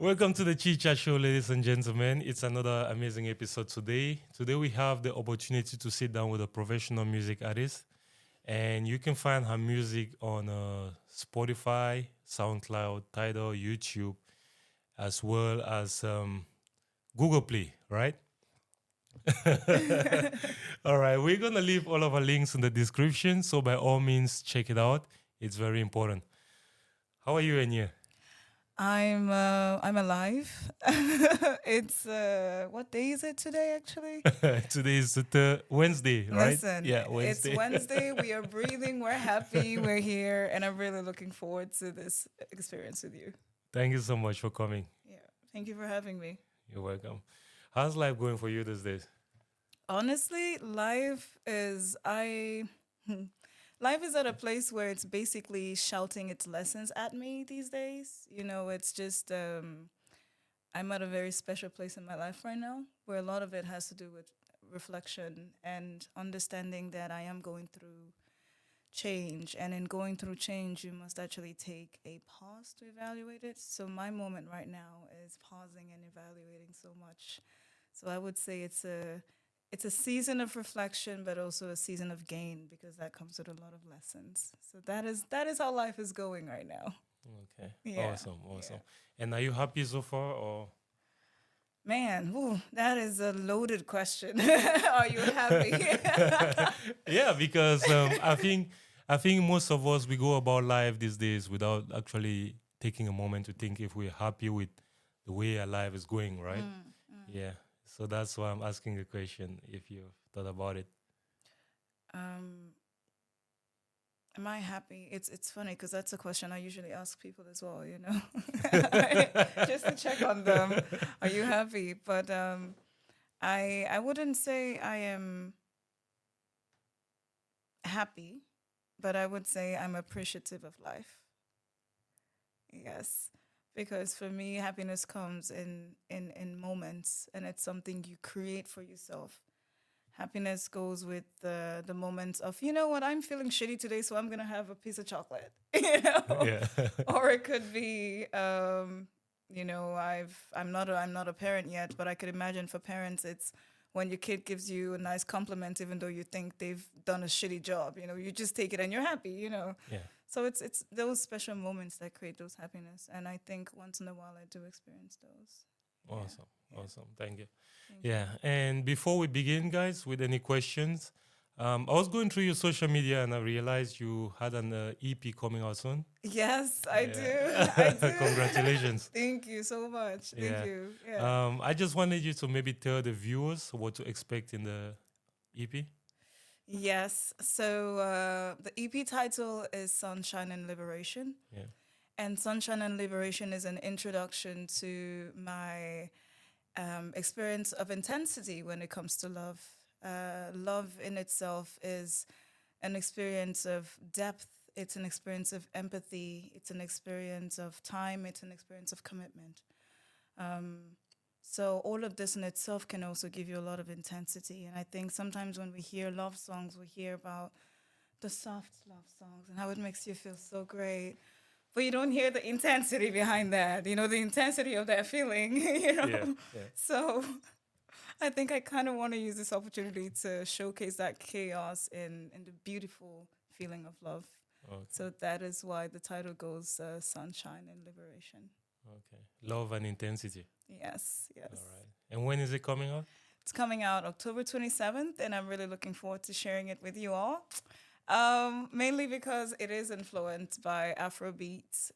Welcome to the Chit Chat Show, ladies and gentlemen. It's another amazing episode today. Today, we have the opportunity to sit down with a professional music artist, and you can find her music on Spotify, SoundCloud, Tidal, YouTube, as well as Google Play, right? All right, we're gonna leave all of our links in the description, so by all means, check it out. It's very important. How are you, Enie? I'm alive. It's what day is it today actually? Today is the Wednesday, right? Listen, Yeah, it's Wednesday. Wednesday. We are breathing. We're happy. We're here, and I'm really looking forward to this experience with you. Thank you so much for coming. Yeah, thank you for having me. You're welcome. How's life going for you these days? Honestly, life is at a place where it's basically shouting its lessons at me these days. It's just I'm at a very special place in my life right now where a lot of it has to do with reflection and understanding that I am going through change. And in going through change, you must actually take a pause to evaluate it. So, my moment right now is pausing and evaluating so much. So, I would say it's a season of reflection, but also a season of gain because that comes with a lot of lessons. So that is how life is going right now. Okay. Yeah, Awesome. yeah. Awesome. And are you happy so far or Man, whew, that is a loaded question. Are you happy? yeah, because I think most of us we go about life these days without actually taking a moment to think if we're happy with the way our life is going, right? Mm, mm. Yeah. So that's why I'm asking the question if you've thought about it. Um, am I happy? It's funny because that's a question I usually ask people as well. Just to check on them. Are you happy? But I wouldn't say I am happy, but I would say I'm appreciative of life. Yes. Because for me, happiness comes in moments and it's something you create for yourself. Happiness goes with the moments of, you know what, I'm feeling shitty today, so I'm gonna have a piece of chocolate. Yeah. Or it could be I'm not a parent yet, but I could imagine for parents it's when your kid gives you a nice compliment even though you think they've done a shitty job. You just take it and you're happy. Yeah. So it's those special moments that create those happiness, and I think once in a while I do experience those. Yeah, Awesome. yeah. Awesome. Thank you. Thank you. Yeah. And before we begin, guys, with any questions, I was going through your social media and I realized you had an EP coming out soon. Yes, I do. I Yeah. do. Congratulations. Thank you so much. Thank Yeah. you. Yeah. I just wanted you to maybe tell the viewers what to expect in the EP. Yes. So the EP title is Sunshine and Liberation. Yeah. And Sunshine and Liberation is an introduction to my experience of intensity when it comes to love. Love in itself is an experience of depth, it's an experience of empathy, it's an experience of time, it's an experience of commitment. Um, so, all of this in itself can also give you a lot of intensity. And I think sometimes when we hear love songs, we hear about the soft love songs and how it makes you feel so great. But you don't hear the intensity behind that, the intensity of that feeling, Yeah. Yeah. So I think I kind of want to use this opportunity to showcase that chaos in the beautiful feeling of love. Okay. So that is why the title goes Sunshine and Liberation. Okay. Love and intensity. Yes, All yes. right. And when is it coming out? It's coming out October 27th, and I'm really looking forward to sharing it with you all. Mainly because it is influenced by Afrobeat.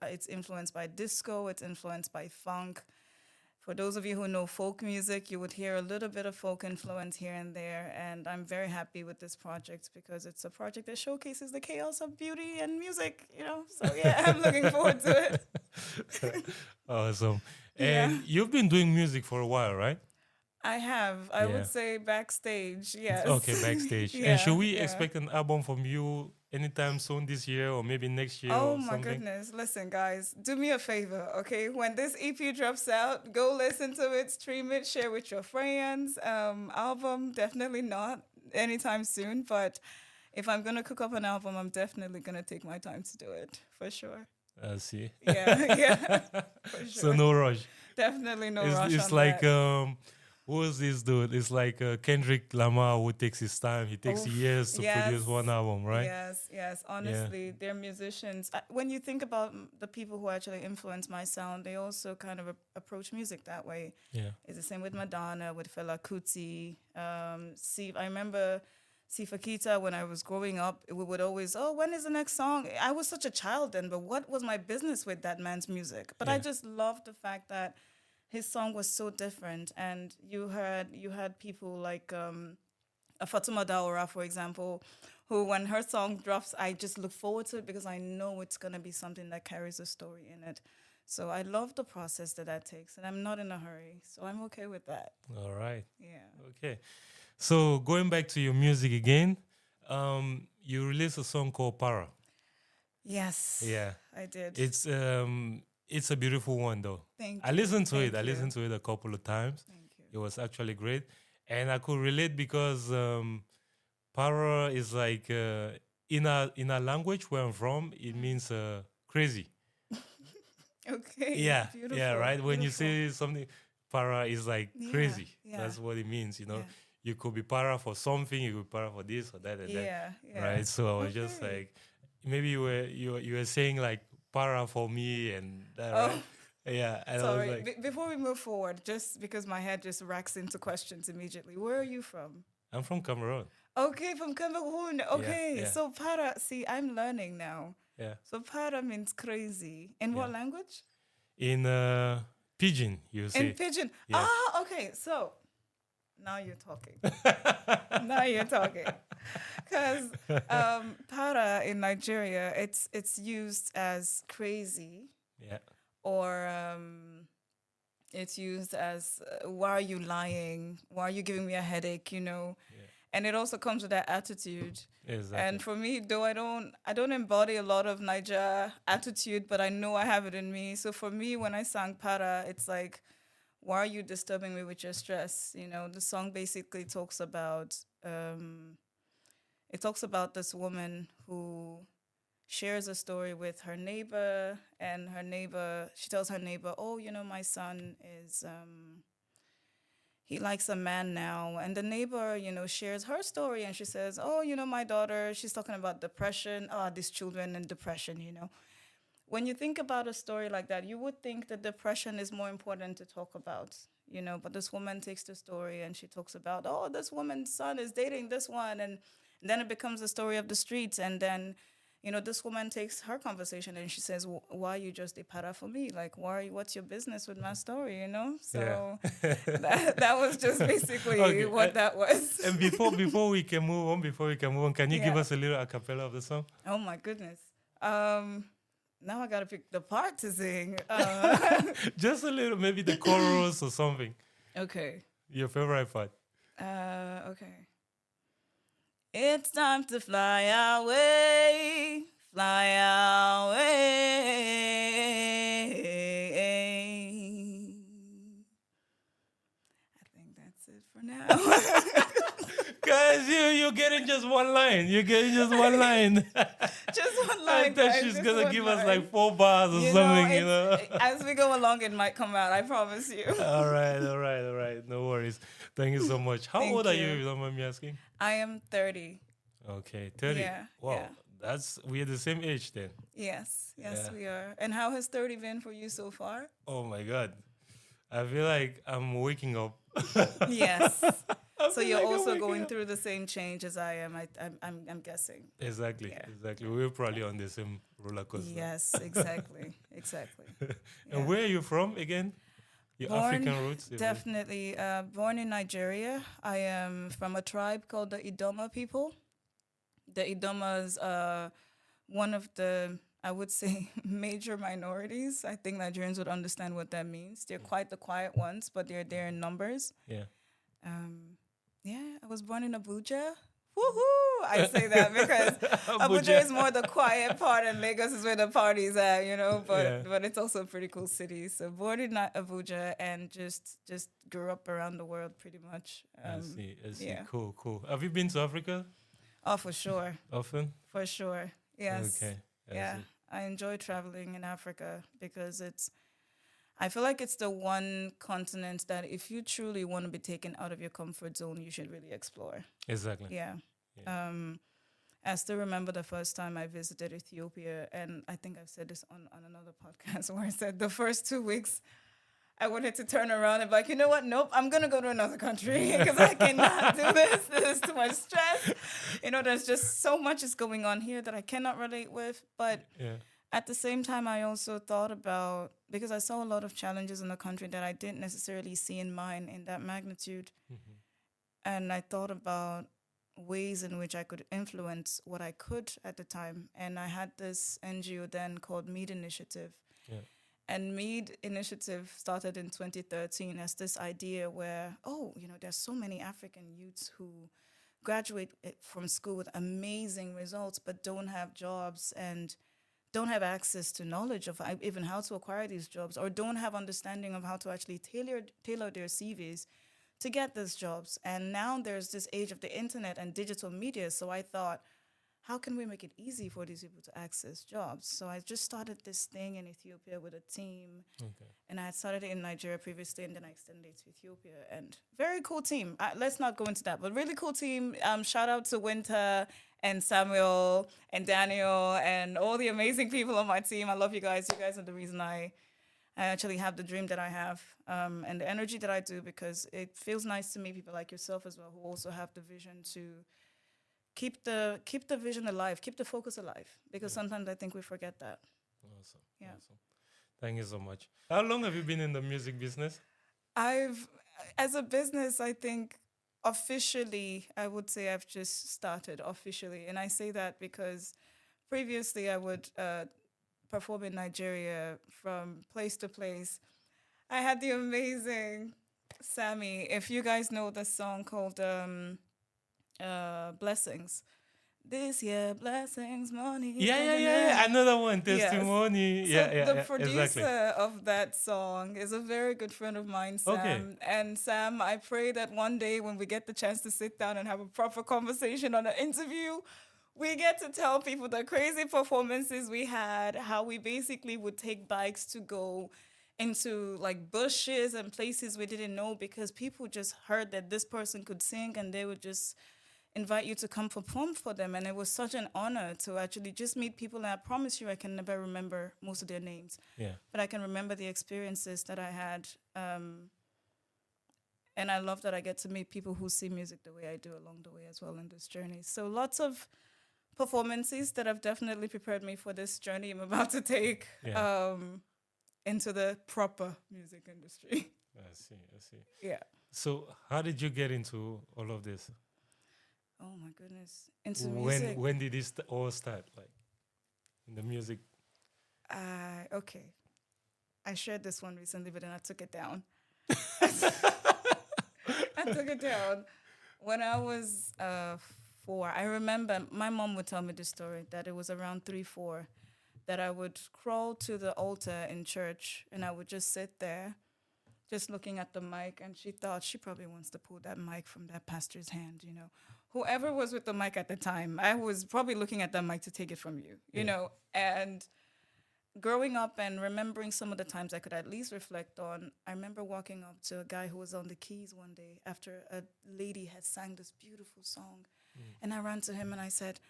It's influenced by disco. It's influenced by funk. For those of you who know folk music, you would hear a little bit of folk influence here and there. And I'm very happy with this project because it's a project that showcases the chaos of beauty and music. So yeah, I'm looking forward to it. Awesome. Yeah, And you've been doing music for a while, right? I have. I would Yeah. say backstage. Yes. Okay, backstage. And should Yeah, we yeah. expect an album from you anytime soon this year or maybe next year Oh or my something? goodness. Listen, guys, do me a favor, okay? When this EP drops out, go listen to it, stream it, share with your friends. Album, definitely not anytime soon, but if I'm gonna cook up an album, I'm definitely gonna take my time to do it for sure. I see. Yeah, yeah, for So sure. no rush. Definitely no It's rush it's on like that. who is this dude? It's like Kendrick Lamar who takes his time. He takes Oof, years to produce one yes, album, right? yes. Yeah, Honestly, they're musicians. When you think about the people who actually influence my sound, they also kind of approach music that way. yeah, It's the same with Madonna, with Fela Kuti. See, I remember Sifa Kita when I was growing up. We would always, oh, when is the next song? I was such a child then, but what was my business with that man's music? But I yeah, just loved the fact that his song was so different, and you had people like Fatuma Daura, for example, who when her song drops, I just look forward to it because I know it's gonna be something that carries a story in it. So I love the process that takes, and I'm not in a hurry, so I'm okay with that. all right. Yeah. Okay. So going back to your music again, you released a song called Para. Yes, Yeah. I did. It's a beautiful one though. Thank I you. listened to it. I Thank you. listened to it a couple of times. Thank you. It was actually great. And I could relate because Para is like in a language where I'm from, it means crazy. Okay. Yeah, yeah, Beautiful. right. When you Beautiful. say something, para is like Yeah. crazy. Yeah. That's what it means. You know, Yeah. you could be para for something, you could be para for this or that and that, Yeah. Yeah. right? So I was just Okay. like, maybe you were saying like para for me and that, Oh, right? Yeah, and I was sorry. like, Before we move forward, just because my head just racks into questions immediately. Where are you from? I'm from Cameroon. Okay, from Cameroon. Yeah, Okay, yeah, so para. See, I'm learning now. yeah, So para means crazy. In yeah. what language? In pidgin, you In say, pidgin. yeah. Ah, okay. So now you're talking. Now you're talking. Because para in Nigeria, it's used as crazy, Yeah, or it's used as why are you lying? Why are you giving me a headache? yeah, And it also comes with that attitude. exactly. And for me, though I don't embody a lot of Niger attitude, but I know I have it in me. So for me, when I sang Para, it's like, why are you disturbing me with your stress? The song basically talks about this woman who shares a story with her neighbor, and she tells her neighbor, oh, my son is he likes a man now. And the neighbor, shares her story, and she says, oh, my daughter, she's talking about depression. These children and depression. When you think about a story like that, you would think that depression is more important to talk about. But this woman takes the story and she talks about, oh, this woman's son is dating this one. And then it becomes the story of the streets. And then, this woman takes her conversation and she says, why you just a para for me? Like, what's your business with my story? Yeah. So that was just basically Okay. what that was. And before we can move on, can you give Yeah. us a little a cappella of the song? Oh my goodness. Now I gotta pick the part to sing. Just a little, maybe the chorus or something. Okay. Your favorite part. Okay. It's time to fly away, fly away. I think that's it for now. Guys, you're getting just one line. You're getting just one line. Just one I line, thought guys. she's Just gonna one give us line. like 4 bars or something, you know. As we go along, it might come out. I promise you. All right, all right, all right. No worries. Thank you so much. How Thank old are you, you. if you don't mind me asking? I am 30. Okay, 30. Yeah, Wow, yeah. we're the same age then. Yes, Yeah. we are. And how has 30 been for you so far? Oh my God. I feel like I'm waking up. Yes. I So feel you're like I'm also waking going up. through the same change as I am. I'm guessing. Exactly, Yeah. exactly. We're probably on the same roller coaster. Yes, exactly, exactly. And Yeah. where are you from again? Your Born, African roots? definitely. Born in Nigeria. I am from a tribe called the Idoma people. The Idomas are one of the, I would say, major minorities. I think Nigerians would understand what that means. They're quite the quiet ones, but they're there in numbers. Yeah. Yeah, I was born in Abuja. Woohoo! I say that because Abuja Abuja. is more the quiet part, and Lagos is where the parties at. Yeah. But it's also a pretty cool city. So born in Abuja and just grew up around the world pretty much. I see. I see. Yeah. Cool, cool. Have you been to Africa Oh, for sure, often? for sure. Yes. Okay. I Yeah. see. I enjoy traveling in Africa because I feel like it's the one continent that if you truly want to be taken out of your comfort zone, you should really explore. Exactly. Yeah. Yeah. I still remember the first time I visited Ethiopia, and I think I've said this on another podcast where I said the first 2 weeks I wanted to turn around and be like, you know what? Nope, I'm gonna go to another country because I cannot do this. This is too much stress. There's just so much is going on here that I cannot relate with. But Yeah. at the same time, I also thought about because I saw a lot of challenges in the country that I didn't necessarily see in mine in that magnitude, Mm-hmm. and I thought about ways in which I could influence what I could at the time. And I had this NGO then called Mead Initiative. Yeah. And Mead Initiative started in 2013 as this idea where, there's so many African youths who graduate from school with amazing results but don't have jobs and don't have access to knowledge of even how to acquire these jobs or don't have understanding of how to actually tailor their CVs to get those jobs. And now there's this age of the internet and digital media. So I thought, how can we make it easy for these people to access jobs? So I just started this thing in Ethiopia with a team. Okay. And I had started it in Nigeria previously, and then I extended it to Ethiopia. And very cool team. Let's not go into that, but really cool team. Shout out to Winter and Samuel and Daniel and all the amazing people on my team. I love you guys. You guys are the reason I actually have the dream that I have and the energy that I do, because it feels nice to meet people like yourself as well who also have the vision to keep the vision alive, keep the focus alive, because sometimes I think we forget that. Awesome. Yeah. Awesome. Thank you so much. How long have you been in the music business? As a business, I think officially, I would say I've just started officially. And I say that because previously I would perform in Nigeria from place to place. I had the amazing Sammy. If you guys know the song called Blessings. This year, blessings, money. Yeah. Another one, Yes. testimony. So Yeah. the producer Exactly. of that song is a very good friend of mine, Sam. Okay. And Sam, I pray that one day when we get the chance to sit down and have a proper conversation on an interview, we get to tell people the crazy performances we had, how we basically would take bikes to go into like bushes and places we didn't know because people just heard that this person could sing and they would just invite you to come perform for them. And it was such an honor to actually just meet people. And I promise you, I can never remember most of their names. Yeah. But I can remember the experiences that I had. And I love that I get to meet people who see music the way I do along the way as well in this journey. So lots of performances that have definitely prepared me for this journey I'm about to take into the proper music industry. I see. Yeah. So how did you get into all of this? Oh my goodness. Into music. When did this all start? Like in the music? Okay. I shared this one recently, but then I took it down. I took it down. When I was 4, I remember my mom would tell me this story that it was around 3, 4 that I would crawl to the altar in church and I would just sit there just looking at the mic, and she thought she probably wants to pull that mic from that pastor's hand, Whoever was with the mic at the time, I was probably looking at that mic to take it from you, you know. And growing up and remembering some of the times I could at least reflect on, I remember walking up to a guy who was on the keys one day after a lady had sang this beautiful song. And I ran to him and I said,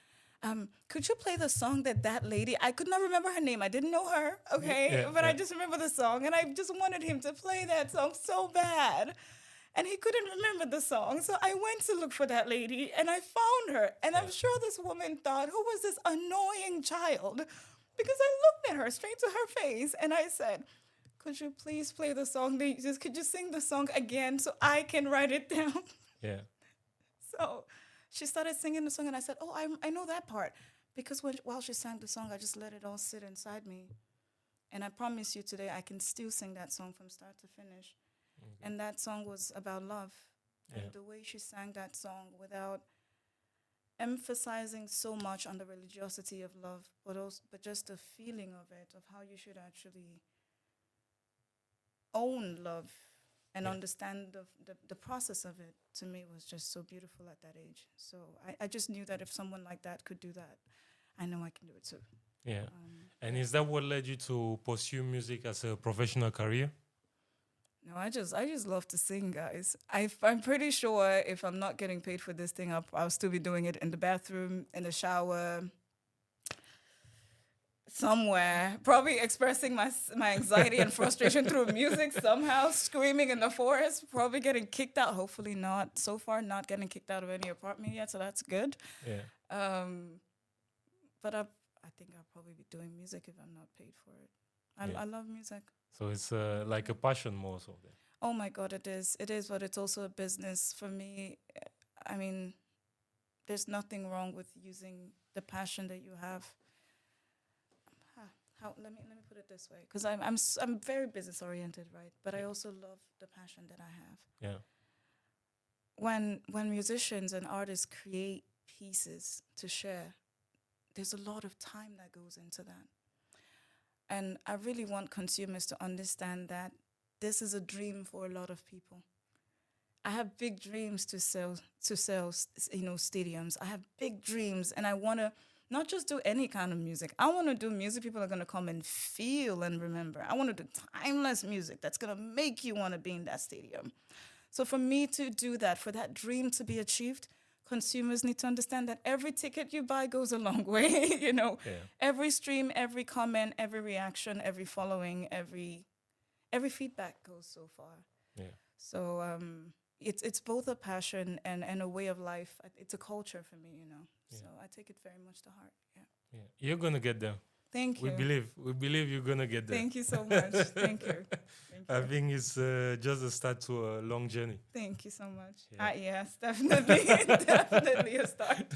could you play the song that lady, I could not remember her name. I didn't know her, okay? But I just remember the song and I just wanted him to play that song so bad. And he couldn't remember the song. So I went to look for that lady and I found her. And I'm sure this woman thought, who was this annoying child? Because I looked at her straight to her face and I said, could you please play the song? Could you sing the song again so I can write it down? Yeah. So she started singing the song and I said, oh, I know that part. Because while she sang the song, I just let it all sit inside me. And I promise you today, I can still sing that song from start to finish. And that song was about love. And the way she sang that song without emphasizing so much on the religiosity of love, but just the feeling of it, of how you should actually own love and understand the process of it, to me was just so beautiful at that age. So I just knew that if someone like that could do that, I know I can do it too. Yeah. And is that what led you to pursue music as a professional career? No, I just love to sing, guys. I'm pretty sure if I'm not getting paid for this thing, I'll still be doing it in the bathroom, in the shower, somewhere. Probably expressing my anxiety and frustration through music somehow, screaming in the forest. Probably getting kicked out. Hopefully not. So far, not getting kicked out of any apartment yet, so that's good. Yeah. Um, but I think I'll probably be doing music if I'm not paid for it. Yeah. I love music. So it's like a passion more so then. Oh my God, it is. It is, but it's also a business for me. I mean, there's nothing wrong with using the passion that you have. Let me put it this way, because I'm very business oriented, right? But I also love the passion that I have. Yeah. When musicians and artists create pieces to share, there's a lot of time that goes into that. And I really want consumers to understand that this is a dream for a lot of people. I have big dreams to sell, stadiums. I have big dreams, and I want to not just do any kind of music. I want to do music people are going to come and feel and remember. I want to do timeless music that's going to make you want to be in that stadium. So for me to do that, for that dream to be achieved, consumers need to understand that every ticket you buy goes a long way. Yeah. Every stream, every comment, every reaction, every following, every feedback goes so far. Yeah. So it's both a passion and a way of life. It's a culture for me. Yeah. So I take it very much to heart. Yeah. Yeah. You're gonna get there. Thank We you. believe you're gonna get there. Thank you so much. Thank you. Thank I you. think it's just a start to a long journey. Thank you so much. Yeah. Yes, definitely, definitely a start.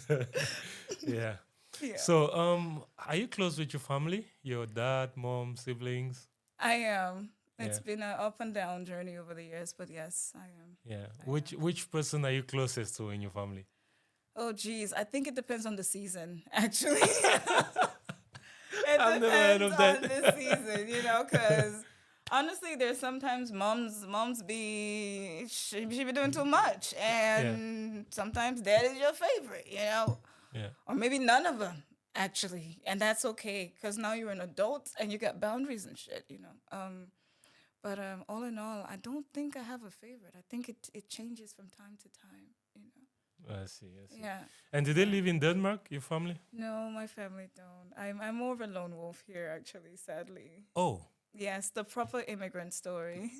Yeah. Yeah. So, are you close with your family? Your dad, mom, siblings? I am. It's Yeah. been an up and down journey over the years, but yes, I am. Yeah. I Which person are you closest to in your family? Oh, geez. I think it depends on the season, actually. I've never heard Depends of that. on the season, because honestly, there's sometimes moms she be doing too much, and sometimes dad is your favorite, Yeah. or maybe none of them actually, and that's okay because now you're an adult and you got boundaries and shit. But all in all, I don't think I have a favorite. I think it changes from time to time. I see. Yeah. And do they live in Denmark, your family? No, my family don't. I'm more of a lone wolf here, actually, sadly. Oh. Yes, the proper immigrant story.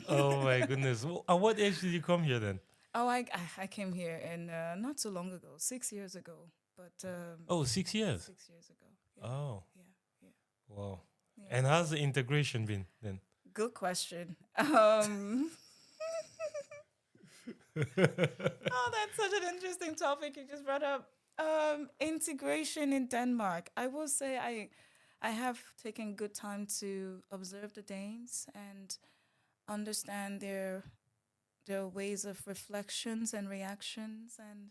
Oh my goodness. At what age did you come here then? Oh, I came here in not so long ago, 6 years ago. But Oh, 6 years. 6 years ago. Yeah. Oh. Yeah. Wow. Yeah. And how's the integration been then? Good question. Oh, that's such an interesting topic you just brought up. Integration in Denmark. I will say I have taken good time to observe the Danes and understand their ways of reflections and reactions and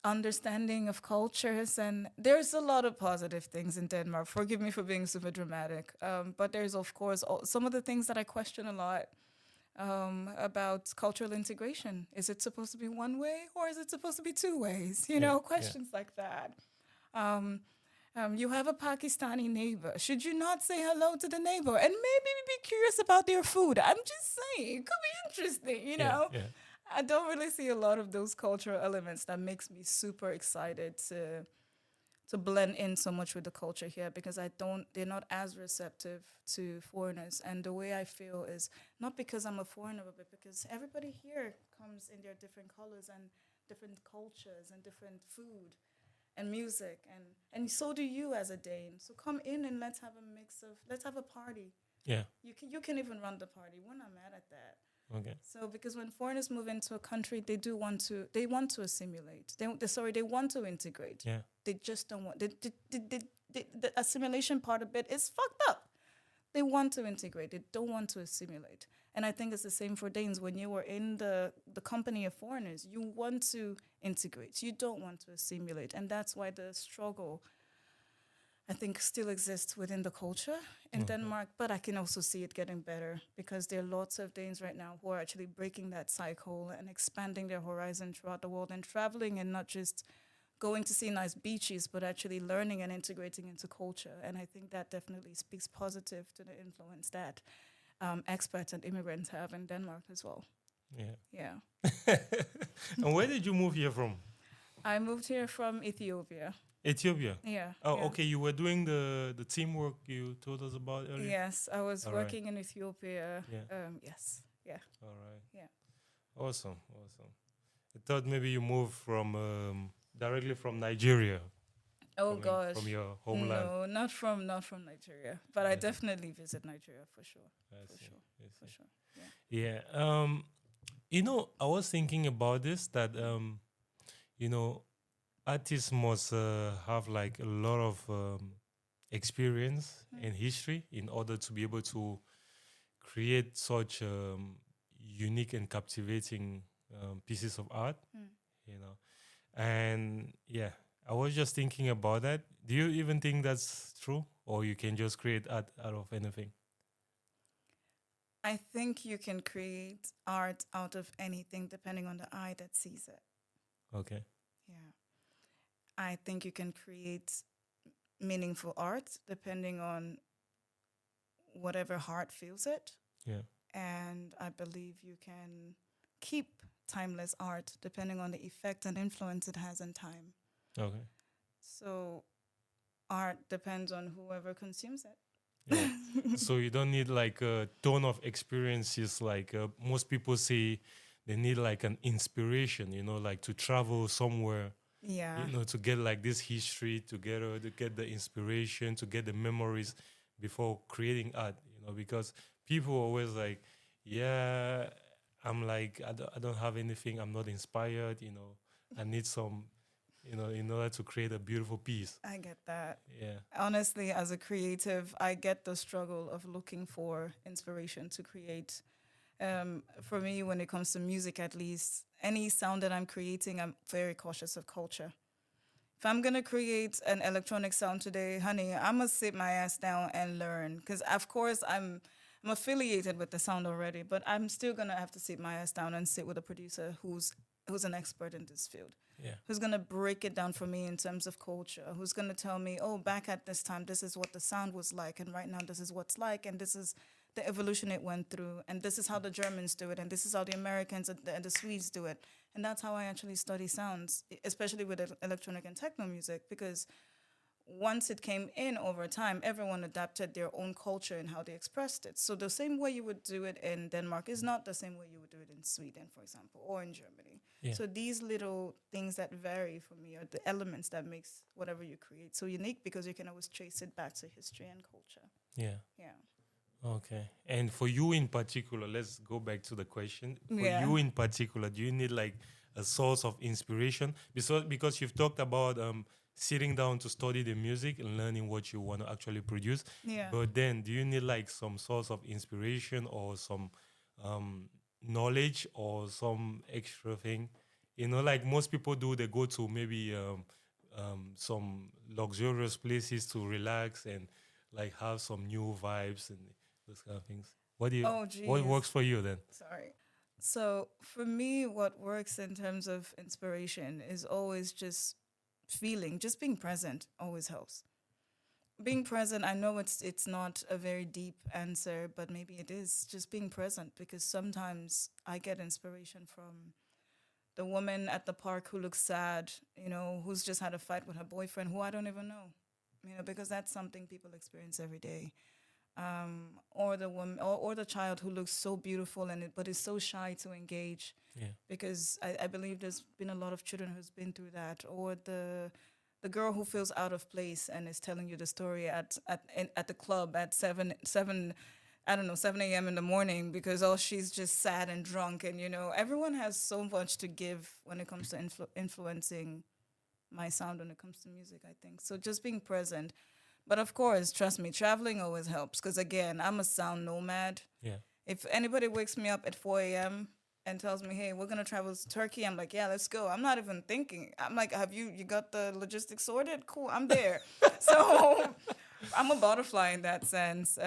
understanding of cultures. And there's a lot of positive things in Denmark. Forgive me for being super dramatic. But there's, of course, some of the things that I question a lot about cultural integration. Is it supposed to be one way or is it supposed to be two ways? Questions like that. You have a Pakistani neighbor. Should you not say hello to the neighbor and maybe be curious about their food? I'm just saying, it could be interesting, Yeah. I don't really see a lot of those cultural elements that makes me super excited to blend in so much with the culture here because they're not as receptive to foreigners. And the way I feel is not because I'm a foreigner, but because everybody here comes in their different colors and different cultures and different food and music. And so do you as a Dane. So come in and let's have a party. Yeah. You can even run the party. We're not mad at that. Okay. So because when foreigners move into a country, they want to assimilate. They want to integrate. Yeah. They just don't want the assimilation part of it is fucked up. They want to integrate. They don't want to assimilate. And I think it's the same for Danes. When you are in the company of foreigners, you want to integrate. You don't want to assimilate. And that's why the struggle, I think, still exists within the culture in Denmark. But I can also see it getting better because there are lots of Danes right now who are actually breaking that cycle and expanding their horizon throughout the world and traveling and not just going to see nice beaches, but actually learning and integrating into culture. And I think that definitely speaks positive to the influence that expats and immigrants have in Denmark as well. Yeah. Yeah. And where did you move here from? I moved here from Ethiopia. Ethiopia. Yeah. Oh, yeah. okay. You were doing the teamwork you told us about earlier. Yes, I was All right. working in Ethiopia. Yeah. Yes. Yeah. All right. Yeah. Awesome. Awesome. I thought maybe you moved from directly from Nigeria, Oh from gosh. your homeland. No, not from Nigeria. But I I see. definitely visit Nigeria for sure. I For see. sure. I For see. sure. Yeah. Yeah. I was thinking about this that you know, artists must have like a lot of experience and history in order to be able to create such unique and captivating pieces of art. Mm. You know, and yeah, I was just thinking about that. Do you even think that's true, or you can just create art out of anything? I think you can create art out of anything depending on the eye that sees it. Okay. Yeah. I think you can create meaningful art depending on whatever heart feels it. Yeah. And I believe you can keep timeless art depending on the effect and influence it has in time. Okay. So art depends on whoever consumes it. Yeah. So you don't need like a ton of experiences. Like most people say, they need like an inspiration. Like to travel somewhere. Yeah. To get like this history together, to get the inspiration, to get the memories before creating art. Because people always like, yeah, I'm like, I don't have anything. I'm not inspired. I need some, in order to create a beautiful piece. I get that. Yeah. Honestly, as a creative, I get the struggle of looking for inspiration to create. For me, when it comes to music, at least, any sound that I'm creating, I'm very cautious of culture. If I'm gonna create an electronic sound today, honey, I'm gonna sit my ass down and learn. Because of course I'm affiliated with the sound already, but I'm still gonna have to sit my ass down and sit with a producer who's an expert in this field. Yeah. Who's gonna break it down for me in terms of culture? Who's gonna tell me, oh, back at this time, this is what the sound was like, and right now this is what's like, and this is the evolution it went through, and this is how the Germans do it, and this is how the Americans and the Swedes do it. And that's how I actually study sounds, especially with electronic and techno music, because once it came in over time, everyone adapted their own culture and how they expressed it. So the same way you would do it in Denmark is not the same way you would do it in Sweden, for example, or in Germany. Yeah. So these little things that vary for me are the elements that makes whatever you create so unique, because you can always trace it back to history and culture. Yeah. Yeah. Okay. And for you in particular, let's go back to the question. For Yeah. you in particular, do you need like a source of inspiration? Because you've talked about sitting down to study the music and learning what you want to actually produce. Yeah. But then do you need like some source of inspiration or some knowledge or some extra thing? Like most people do, they go to maybe some luxurious places to relax and like have some new vibes and those kind of things. Oh, What geez. works for you then? Sorry. So for me, what works in terms of inspiration is always just feeling, just being present always helps. Being present, I know it's not a very deep answer, but maybe it is just being present, because sometimes I get inspiration from the woman at the park who looks sad, who's just had a fight with her boyfriend who I don't even know, because that's something people experience every day. Or the woman, or the child who looks so beautiful but is so shy to engage. Yeah. Because I believe there's been a lot of children who's been through that. Or the girl who feels out of place and is telling you the story at the club at 7 a.m. in the morning, because she's just sad and drunk. And everyone has so much to give when it comes to influencing my sound when it comes to music, I think. So just being present. But of course, trust me, traveling always helps, because again, I'm a sound nomad. Yeah. If anybody wakes me up at 4 a.m. and tells me, hey, we're going to travel to Turkey, I'm like, yeah, let's go. I'm not even thinking. I'm like, have you got the logistics sorted? Cool, I'm there. So I'm a butterfly in that sense.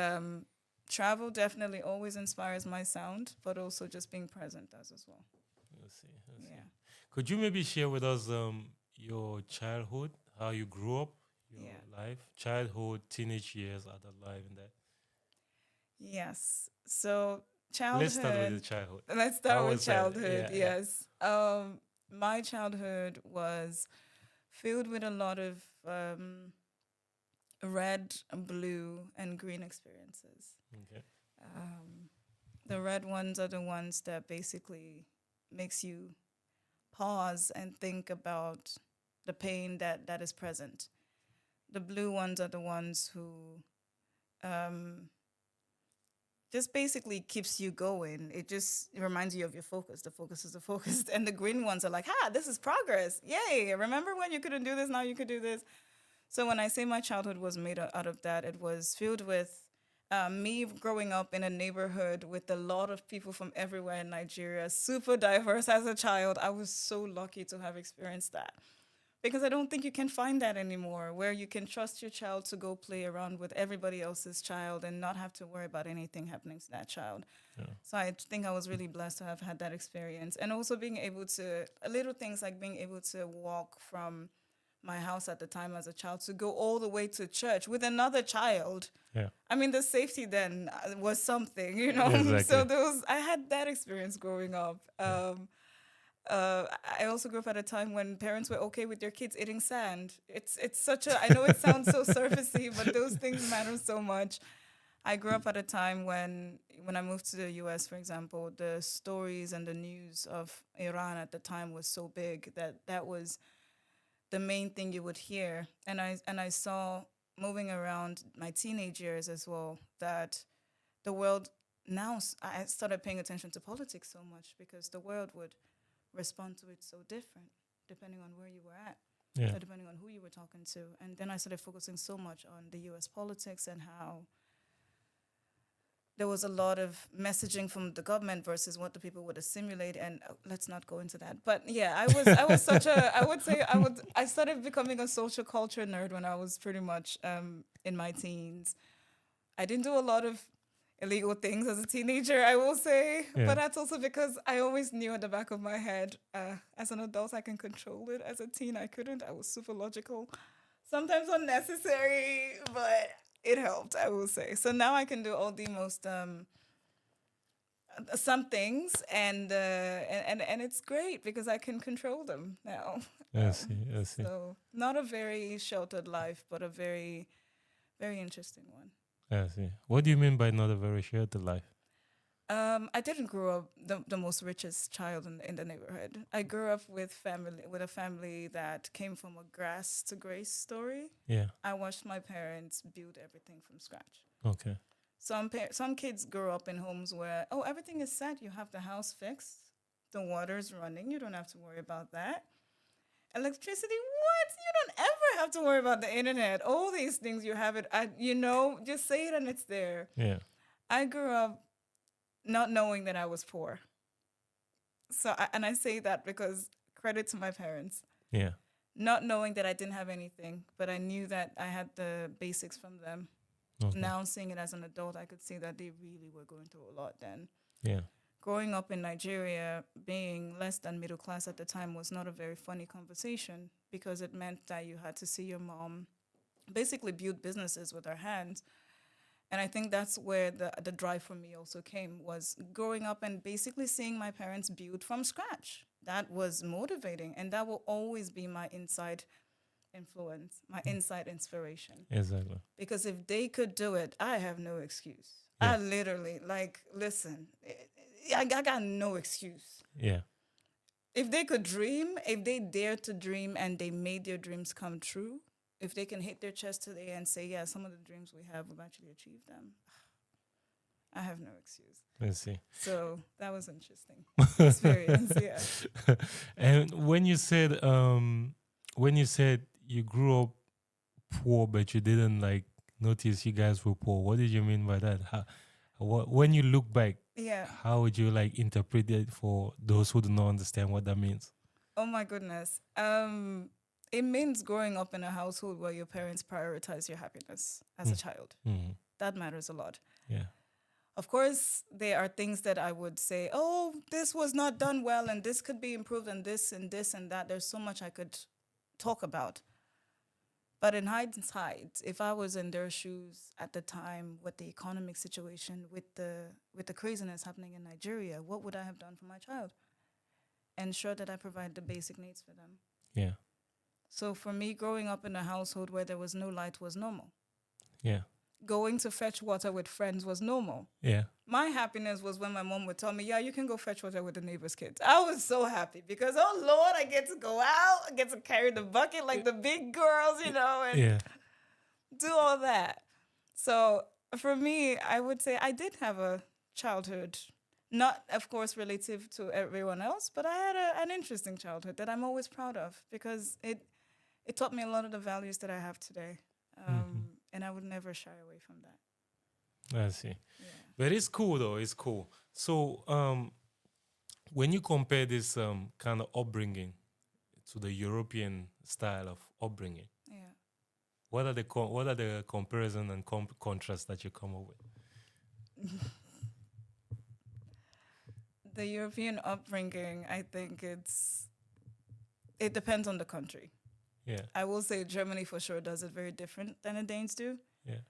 Travel definitely always inspires my sound, but also just being present does as well. Let's see. Yeah. Could you maybe share with us your childhood, how you grew up, your Yeah. life, childhood, teenage years, adult life, and that. Yes. So Let's start with the childhood. childhood. Let's start How with was that? childhood. Yeah, yeah. Yes. My childhood was filled with a lot of red, blue, and green experiences. Okay. Um, the red ones are the ones that basically makes you pause and think about the pain that is present. The blue ones are the ones who um, just basically keeps you going. It just reminds you of your focus. The focus is the focus. And the green ones are like, this is progress. Yay. Remember when you couldn't do this? Now you could do this. So when I say my childhood was made out of that, it was filled with me growing up in a neighborhood with a lot of people from everywhere in Nigeria, super diverse as a child. I was so lucky to have experienced that because I don't think you can find that anymore, where you can trust your child to go play around with everybody else's child and not have to worry about anything happening to that child. Yeah. So I think I was really blessed to have had that experience, and also being able to little things like being able to walk from my house at the time as a child to go all the way to church with another child. Yeah. I mean, the safety then was something, you know. So Exactly. I had that experience growing up. Yeah. I also grew up at a time when parents were okay with their kids eating sand. It's such a, I know it sounds so surfacey, but those things matter so much. I grew up at a time when I moved to the US, for example, the stories and the news of Iran at the time was so big that was the main thing you would hear. And I saw moving around my teenage years as well that the world now I started paying attention to politics so much because the world would respond to it so different depending on where you were at Yeah. or depending on who you were talking to. And then I started focusing so much on the US politics and how there was a lot of messaging from the government versus what the people would assimilate. And let's not go into that. But yeah, I was such a, I would say I started becoming a social culture nerd when I was pretty much in my teens. I didn't do a lot of illegal things as a teenager, I will say. Yeah. But that's also because I always knew at the back of my head, as an adult, I can control it. As a teen, I couldn't. I was super logical, sometimes unnecessary, but it helped, I will say. So now I can do all the most some things, and it's great because I can control them now. I see. I see. So not a very sheltered life, but a very, very interesting one. I see. What do you mean by not a very sheltered life? I didn't grow up the most richest child in the neighborhood. I grew up with a family that came from a grass to grace story. Yeah. I watched my parents build everything from scratch. Okay. Some kids grow up in homes where everything is set. You have the house fixed, the water's running. You don't have to worry about that. Electricity, what? You don't ever have to worry about the internet. All these things you have it. Just say it and it's there. Yeah. I grew up not knowing that I was poor. And I say that because credit to my parents. Yeah. Not knowing that I didn't have anything, but I knew that I had the basics from them. Okay. Now seeing it as an adult, I could see that they really were going through a lot then. Yeah. Growing up in Nigeria, being less than middle class at the time was not a very funny conversation because it meant that you had to see your mom basically build businesses with her hands. And I think that's where the drive for me also came, was growing up and basically seeing my parents build from scratch. That was motivating, and that will always be my inside influence, my inside inspiration. Exactly. Because if they could do it, I have no excuse. Yeah. I literally, listen, I got no excuse. Yeah. If they could dream, if they dare to dream and they made their dreams come true, if they can hit their chest today and say, yeah, some of the dreams we have, we've actually achieved them, I have no excuse. Let's see. So that was interesting experience, yeah. And when you said you grew up poor, but you didn't notice you guys were poor, what did you mean by that? When you look back, Yeah. how would you interpret it for those who do not understand what that means? Oh my goodness. It means growing up in a household where your parents prioritize your happiness as a child. Mm-hmm. That matters a lot. Yeah. Of course, there are things that I would say, this was not done well and this could be improved and this and this and that. There's so much I could talk about. But in hindsight, if I was in their shoes at the time with the economic situation, with the craziness happening in Nigeria, what would I have done for my child? Ensure that I provide the basic needs for them. Yeah. So for me, growing up in a household where there was no light was normal. Yeah. Going to fetch water with friends was normal. Yeah. My happiness was when my mom would tell me, yeah, you can go fetch water with the neighbor's kids. I was so happy because, oh Lord, I get to go out, I get to carry the bucket like the big girls, and Yeah. do all that. So for me, I would say I did have a childhood, not, of course, relative to everyone else, but I had an interesting childhood that I'm always proud of because it taught me a lot of the values that I have today. And I would never shy away from that. I see. Yeah. But it's cool though. It's cool. So when you compare this kind of upbringing to the European style of upbringing, Yeah. what are the comparison and contrasts that you come up with? The European upbringing, I think it depends on the country. Yeah. I will say Germany for sure does it very different than the Danes do. Yeah.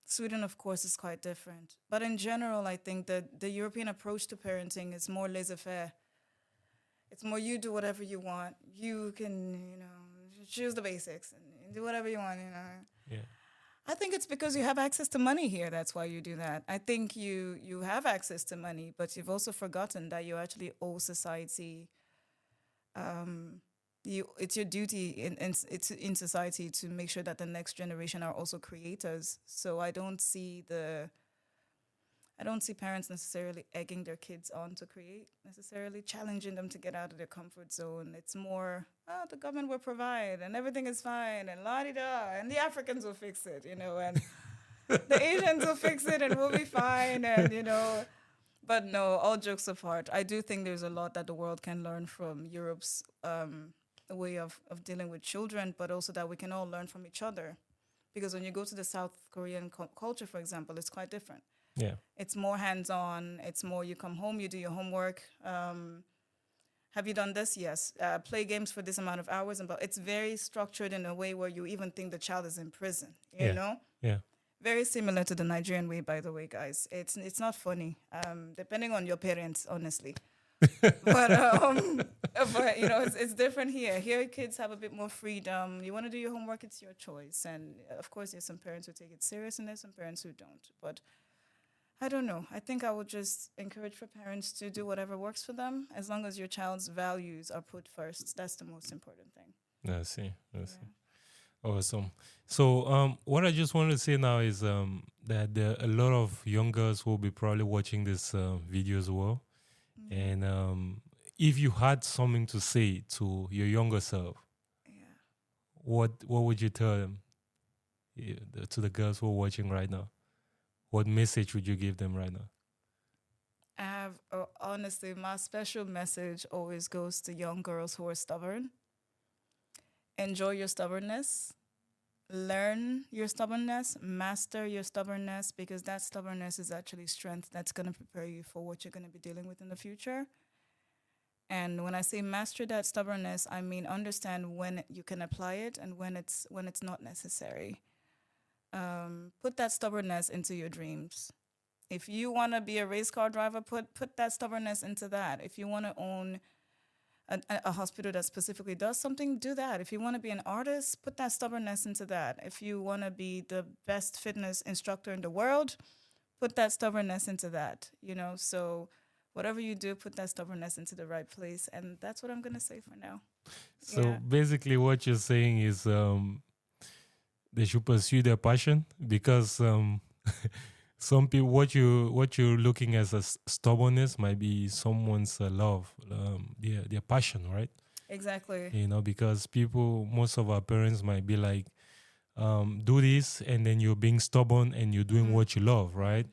Sweden, of course, is quite different. But in general, I think that the European approach to parenting is more laissez-faire. It's more you do whatever you want. You can, choose the basics and do whatever you want, Yeah. I think it's because you have access to money here. That's why you do that. I think you have access to money, but you've also forgotten that you actually owe society. It's your duty in society to make sure that the next generation are also creators. So I don't see parents necessarily egging their kids on to create, necessarily challenging them to get out of their comfort zone. It's more, the government will provide and everything is fine and la-di-da and the Africans will fix it, and the Asians will fix it and we'll be fine and. But no, all jokes apart, I do think there's a lot that the world can learn from Europe's way of dealing with children, but also that we can all learn from each other. Because when you go to the South Korean culture, for example, it's quite different. Yeah. It's more hands-on. It's more you come home, you do your homework. Have you done this? Yes. Play games for this amount of hours. But it's very structured in a way where you even think the child is in prison, you know? Yeah. Very similar to the Nigerian way, by the way, guys. It's not funny, depending on your parents, honestly. but it's different here. Here, kids have a bit more freedom. You want to do your homework, it's your choice. And of course, there's some parents who take it serious, and there's some parents who don't. But I don't know. I think I would just encourage for parents to do whatever works for them, as long as your child's values are put first. That's the most important thing. I see. Awesome. So, what I just wanted to say now is that there are a lot of young girls who will be probably watching this video as well. Mm-hmm. And if you had something to say to your younger self, what would you tell them, to the girls who are watching right now? What message would you give them right now? I have, honestly, my special message always goes to young girls who are stubborn. Enjoy your stubbornness. Learn your stubbornness. Master your stubbornness, because that stubbornness is actually strength that's going to prepare you for what you're going to be dealing with in the future. And when I say master that stubbornness, I mean understand when you can apply it and when it's not necessary. Put that stubbornness into your dreams. If you want to be a race car driver, put that stubbornness into that. If you want to own a hospital that specifically does something, do that. If you want to be an artist, put that stubbornness into that. If you want to be the best fitness instructor in the world, put that stubbornness into that. So whatever you do, put that stubbornness into the right place. And that's what I'm going to say for now. So basically what you're saying is they should pursue their passion, because some people, what you're looking as a stubbornness might be someone's love, their passion, right? Exactly. Because most of our parents might be like, do this, and then you're being stubborn and you're doing what you love, right?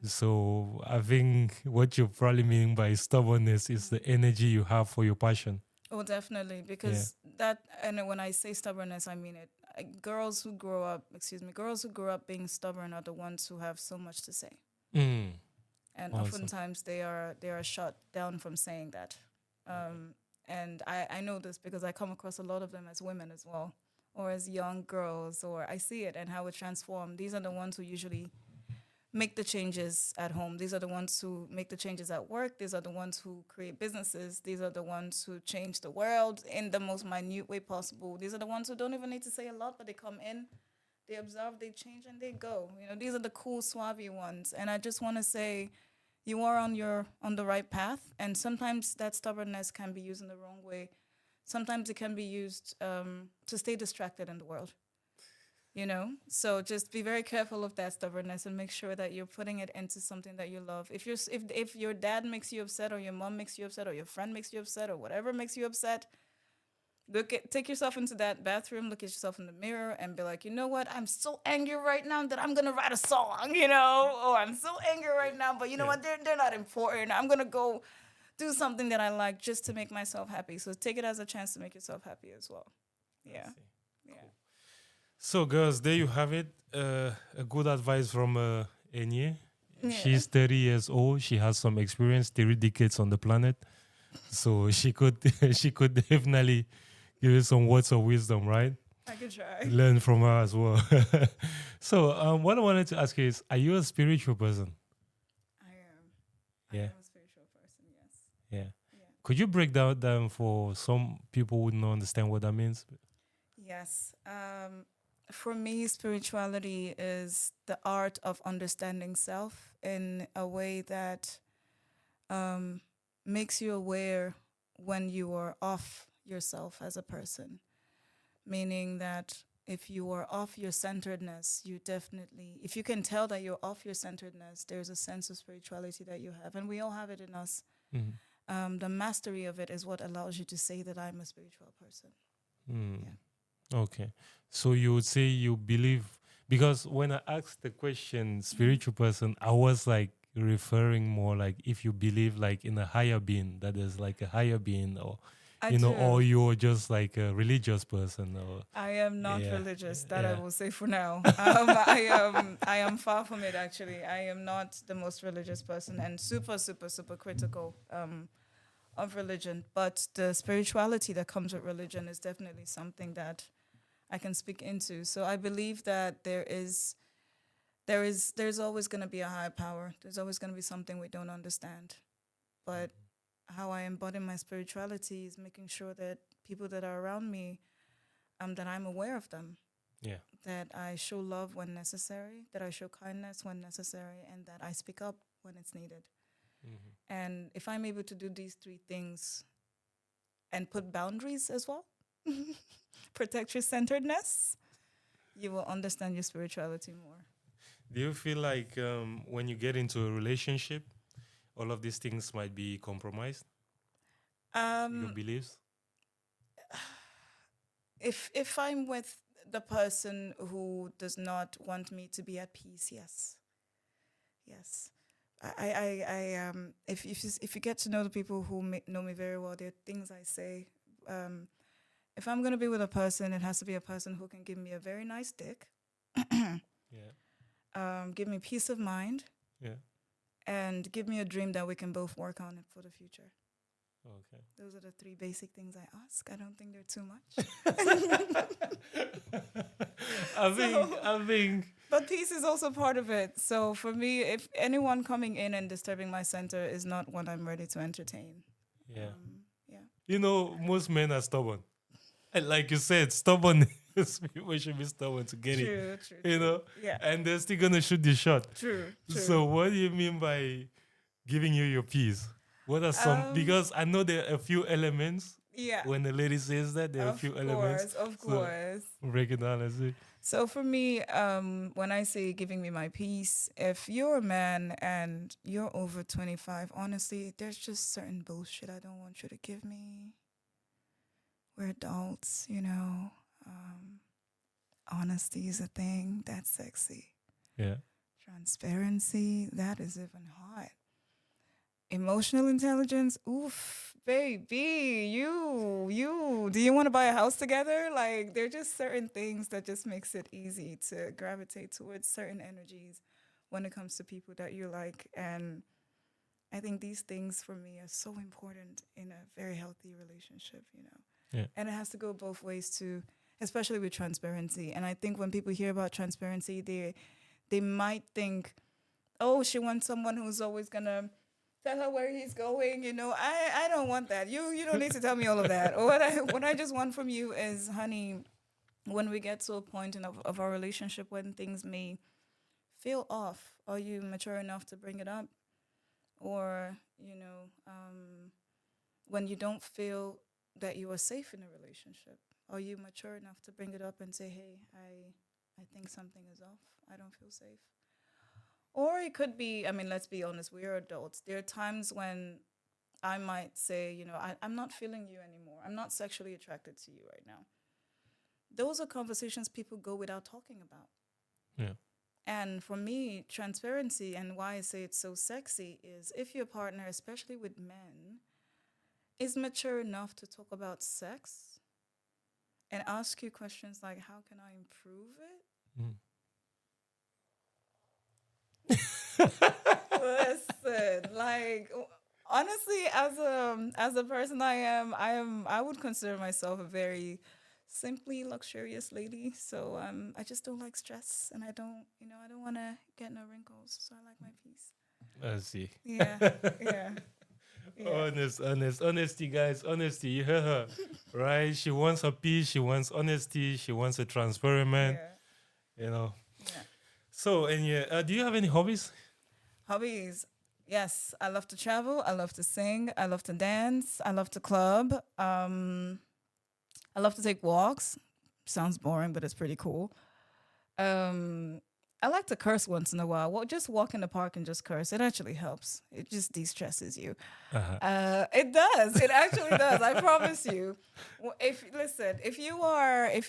So I think what you probably mean by stubbornness is the energy you have for your passion. Oh, definitely. Because and when I say stubbornness, I mean it. Girls who grow up being stubborn are the ones who have so much to say. And Awesome. oftentimes they are shut down from saying that. And I know this because I come across a lot of them as women as well, or as young girls, or I see it and how it transformed. These are the ones who usually make the changes at home. These are the ones who make the changes at work. These are the ones who create businesses. These are the ones who change the world in the most minute way possible. These are the ones who don't even need to say a lot, but they come in, they observe, they change, and they go. You know, these are the cool, suave ones. And I just want to say, you are on the right path. And sometimes that stubbornness can be used in the wrong way. Sometimes it can be used to stay distracted in the world. You know, so just be very careful of that stubbornness and make sure that you're putting it into something that you love. If your dad makes you upset, or your mom makes you upset, or your friend makes you upset, or whatever makes you upset, take yourself into that bathroom, look at yourself in the mirror, and be like, you know what? I'm so angry right now that I'm gonna write a song. You know, oh, I'm so angry right now, but you know Yeah. what? They're not important. I'm gonna go do something that I like just to make myself happy. So take it as a chance to make yourself happy as well. I Yeah, see. yeah. Cool. So, girls, there you have it. A good advice from Énie. Yeah. She's 30 years old. She has some experience, 30 decades on the planet. So she could she could definitely give you some words of wisdom, right? I could try. Learn from her as well. So, what I wanted to ask you is, are you a spiritual person? I am. I Yeah, am a spiritual person. Yes. yeah. Yeah. Could you break down for some people who don't understand what that means? Yes. For me, spirituality is the art of understanding self in a way that um, makes you aware when you are off yourself as a person. Meaning that if you are off your centeredness, you definitely, if you can tell that you're off your centeredness, there's a sense of spirituality that you have. And we all have it in us. Mhm. The mastery of it is what allows you to say that I'm a spiritual person. Mm. Yeah. Okay. So you would say you believe, because when I asked the question spiritual person, I was like referring more like if you believe like in a higher being, that there's like a higher being, or I or do. you're just like a religious person, or I am not yeah. religious. That I Yeah. will say for now. I am far from it. Actually, I am not the most religious person, and super, super, super critical of religion. But the spirituality that comes with religion is definitely something that I can speak into. So I believe that there's always going to be a higher power. There's always going to be something we don't understand. But how I embody my spirituality is making sure that people that are around me, that I'm aware of them, Yeah. that I show love when necessary, that I show kindness when necessary, and that I speak up when it's needed. Mhm. And if I'm able to do these three things and put boundaries as well, protect your centeredness, you will understand your spirituality more. Do you feel like when you get into a relationship, all of these things might be compromised? Your Um, beliefs? if I'm with the person who does not want me to be at peace, yes, yes. If you get to know the people who know me very well, there are things I say. Um, if I'm gonna be with a person, it has to be a person who can give me a very nice dick, Yeah. give me peace of mind, Yeah. and give me a dream that we can both work on it for the future. Okay. Those are the three basic things I ask. I don't think they're too much. So, I think but peace is also part of it. So for me, if anyone coming in and disturbing my center is not what I'm ready to entertain. yeah. Yeah. Most men are stubborn. And like you said, stubborn people should be stubborn to get it. True, true, You true. know? Yeah. And they're still gonna shoot the shot. True, true. So what do you mean by giving you your peace? What are some, Um, because I know there are a few elements. yeah. When the lady says that, there are a Of few elements. course, of So course. break it down and see. So for me, when I say giving me my peace, if you're a man and you're over 25, honestly, there's just certain bullshit I don't want you to give me. We're adults, you know. Honesty is a thing. That's sexy. Yeah. Transparency, that is even hot. Emotional intelligence, oof, baby, do you want to buy a house together? Like, there are just certain things that just makes it easy to gravitate towards certain energies when it comes to people that you like. And I think these things for me are so important in a very healthy relationship, you know. Yeah. And it has to go both ways too, especially with transparency. And I think when people hear about transparency, they might think, oh, she wants someone who's always gonna tell her where he's going. You know, I don't want that. You don't need to tell me all of that. Or what I just want from you is, honey, when we get to a point of our relationship when things may feel off, are you mature enough to bring it up? Or, when you don't feel that you are safe in a relationship, are you mature enough to bring it up and say, hey, I think something is off. I don't feel safe. Or it could be, I mean, let's be honest, we are adults. There are times when I might say, I'm not feeling you anymore. I'm not sexually attracted to you right now. Those are conversations people go without talking about. Yeah. And for me, transparency and why I say it's so sexy is if your partner, especially with men, is mature enough to talk about sex and ask you questions like, how can I improve it? Listen, like honestly, as a person I would consider myself a very simply luxurious lady. So I just don't like stress, and I don't want to get no wrinkles. So I like my peace. I see. Yeah, yeah, yeah, Honesty, guys. Honesty. You hear her, right? She wants her peace. She wants honesty. She wants a transparent man. yeah, You know. yeah. So, and do you have any hobbies? Hobbies. Yes, I love to travel. I love to sing. I love to dance. I love to club. I love to take walks. Sounds boring, but it's pretty cool. Um, I like to curse once in a while. Well, just walk in the park and just curse. It actually helps. It just de-stresses you. Uh-huh. It does. It actually does. I promise you. If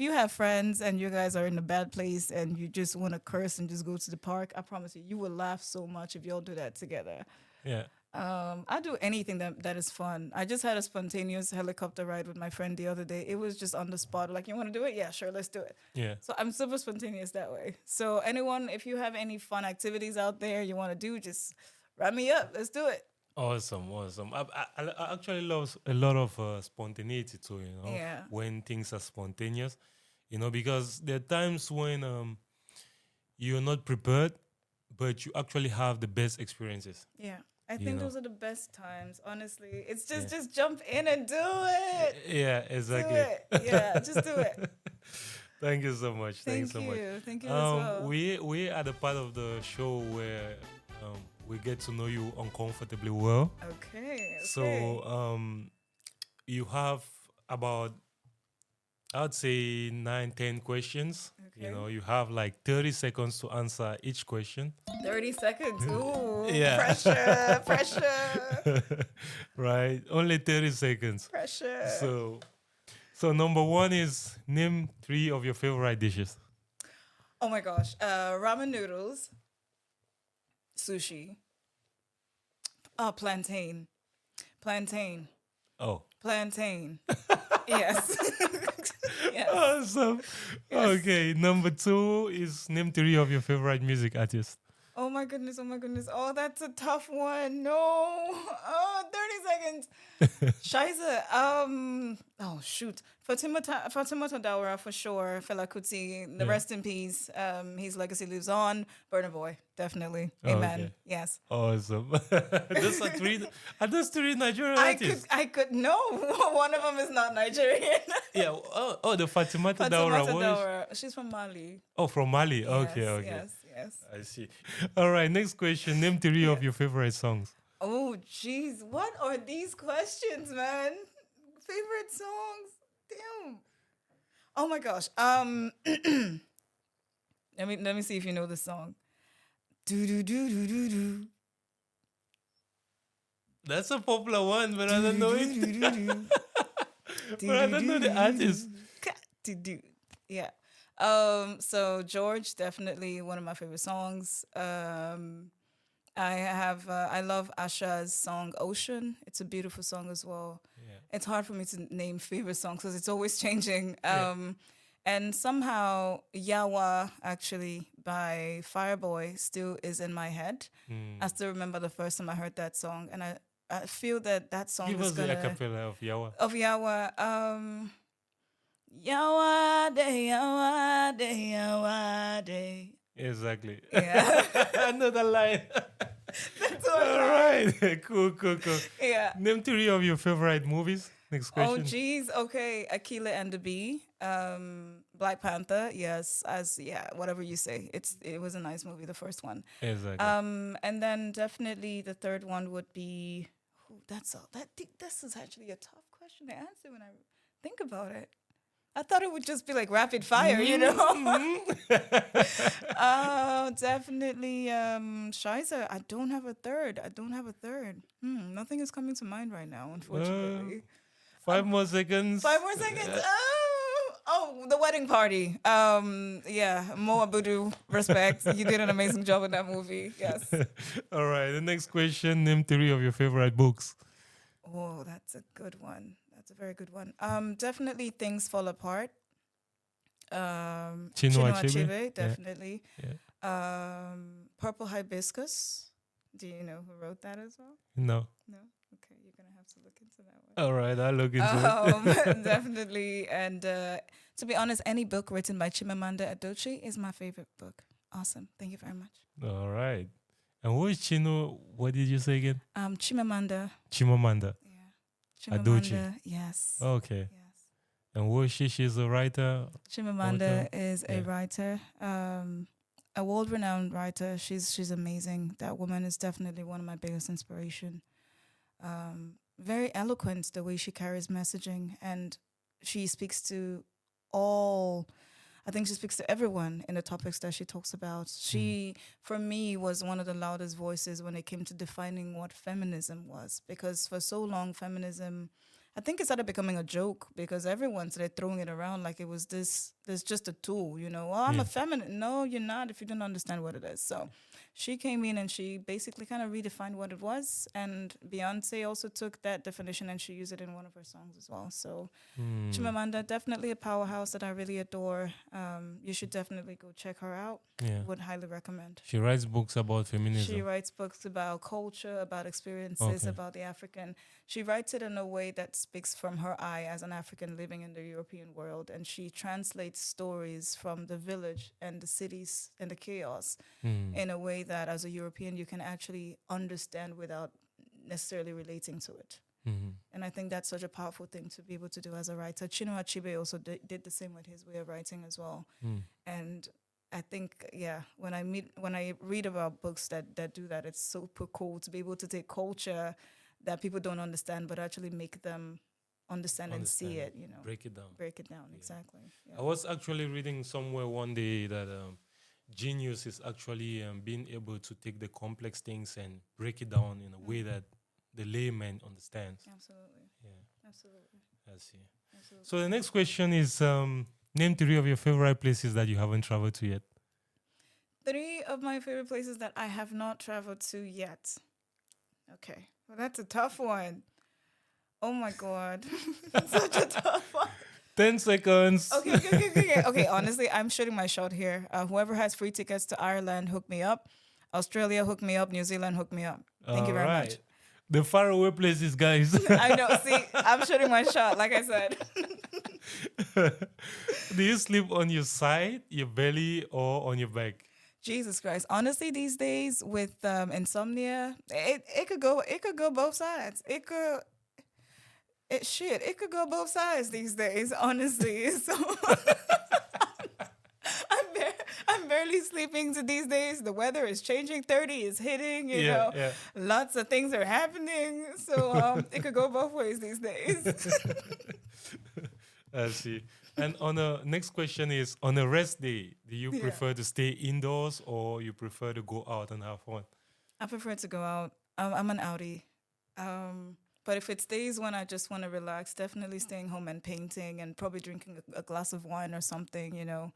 you have friends and you guys are in a bad place and you just want to curse and just go to the park, I promise you, you will laugh so much if y'all do that together. Yeah. I do anything that is fun. I just had a spontaneous helicopter ride with my friend the other day. It was just on the spot. Like, you want to do it? Yeah, sure, let's do it. Yeah. So I'm super spontaneous that way. So anyone, if you have any fun activities out there you want to do, just wrap me up. Let's do it. Awesome. I actually love a lot of spontaneity too. Yeah. When things are spontaneous, because there are times when you're not prepared, but you actually have the best experiences. Yeah. I You think know. those are the best times, honestly. It's Yeah. just jump in and do it. Yeah, Do exactly. it. Yeah, just do it. Thank you so much. Thank you Thank so much. you. Thank you as well. We are the part of the show where we get to know you uncomfortably well. Okay. So you have about, I'd say 9, 10 questions. Okay. You have like 30 seconds to answer each question. 30 seconds. Ooh. Yeah. Pressure. Right? Only 30 seconds. Pressure. So number one is name 3 of your favorite dishes. Oh my gosh. Ramen noodles. Sushi. Plantain. Plantain. Oh. Plantain. Yes. Yes. Awesome. Yes. Okay. Number 2 is name 3 of your favorite music artists. Oh my goodness. Oh my goodness. Oh, that's a tough one. No. Oh, 30 seconds. Scheiße. Oh shoot. Fatima Daura for sure. Fela Kuti. The Yeah. rest in peace. His legacy lives on. Burna Boy. Definitely. Oh, Amen. okay. Yes. Awesome. Those 3 Nigerian artists. I could no. One of them is not Nigerian. Yeah. Oh, the Fatimata Daura. Fatimata What is- Daura. She's from Mali. Oh, from Mali. Yes, Okay. Yes. I see. All right. Next question. Name 3 of your favorite songs. Oh, jeez. What are these questions, man? Favorite songs? Damn. Oh my gosh. Let me see if you know this song. Do do do do do do. That's a popular one, but I don't know it. But I don't know the artist. Yeah. So George, definitely one of my favorite songs. I love Asha's song Ocean. It's a beautiful song as well. Yeah. It's hard for me to name favorite songs because it's always changing. Yeah. And somehow Yawa, actually, by Fireboy still is in my head. I still remember the first time I heard that song, and I feel that song Give is us the gonna acapella of Yawa. of Yawa. Yawa de Yawa de Yawa de. Exactly. Yeah, Another line. that's all All right. right. Cool, cool, cool. Yeah. Name three of your favorite movies. Next Oh question. geez, okay. Aquila and the Bee, Black Panther. Yes, as yeah, whatever you say. It was a nice movie, the first one. Exactly. And then definitely the third one would be. Oh, that's all. This is actually a tough question to answer when I think about it. I thought it would just be like rapid fire, you know. Definitely. Shiza, I don't have a third. I don't have a third. Nothing is coming to mind right now, unfortunately. 5 more seconds. 5 more seconds. Oh, the wedding party. Yeah, Mo Abudu, respect. You did an amazing job in that movie. Yes. All right. The next question. Name three of your favorite books. Oh, that's a good one. That's a very good one. Definitely Things Fall Apart. Chinua Chinua Achebe? Achebe, Yeah. definitely. Yeah. Purple Hibiscus. Do you know who wrote that as well? No. No? Okay, you're going to have to look into that one. All right. I'll look into it. Definitely. And to be honest, any book written by Chimamanda Adichie is my favorite book. Awesome. Thank you very much. All right. And who is Chino? What did you say again? Chimamanda. Chimamanda. Yeah. Adichie. Chimamanda. Yes. Okay. Yes. And who is she? She's a writer. Chimamanda Author? is a Yeah. writer, a world-renowned writer. She's amazing. That woman is definitely one of my biggest inspiration. Very eloquent the way she carries messaging, and she speaks to all. I think she speaks to everyone in the topics that she talks about. She, for me, was one of the loudest voices when it came to defining what feminism was, because for so long, feminism, I think it started becoming a joke because everyone started throwing it around like it was this just a tool, you know. Oh, I'm a feminist. No, you're not if you don't understand what it is. So she came in and she basically kind of redefined what it was. And Beyonce also took that definition and she used it in one of her songs as well. So Chimamanda, definitely a powerhouse that I really adore. You should definitely go check her out. Yeah. Would highly recommend. She writes books about feminism. She writes books about culture, about experiences, Okay. about the African. She writes it in a way that speaks from her eye as an African living in the European world. And she translates stories from the village and the cities and the chaos in a way that as a European you can actually understand without necessarily relating to it. And I think that's such a powerful thing to be able to do as a writer. Chinua Achebe also did the same with his way of writing as well. And I think, when I read about books that do that, it's super cool to be able to take culture that people don't understand, but actually make them understand and see it, you know. Break it down. Break it down, exactly. Yeah. I was actually reading somewhere one day that genius is actually being able to take the complex things and break it down in a way that the layman understands. Absolutely. Yeah, Absolutely. I see. Absolutely. So the next question is name three of your favorite places that you haven't traveled to yet. 3 of my favorite places that I have not traveled to yet. Okay. Well, that's a tough one. Oh my God. Such a tough one. 10 seconds. Okay. Honestly, I'm shooting my shot here. Whoever has free tickets to Ireland, hook me up. Australia, hook me up. New Zealand, hook me up. Thank you very much. The faraway places, guys. I know. See, I'm shooting my shot, like I said. Do you sleep on your side, your belly, or on your back? Jesus Christ. Honestly, these days with insomnia, it could go both sides. It could go both sides these days, honestly. So I'm barely sleeping these days. The weather is changing. 30 is hitting, you know. Yeah. Lots of things are happening. So it could go both ways these days. I see. And on a next question is, on a rest day, do you Yeah. prefer to stay indoors or you prefer to go out and have fun? I prefer to go out. I'm an outie. But if it's days when I just want to relax, definitely staying home and painting and probably drinking a glass of wine or something, you know,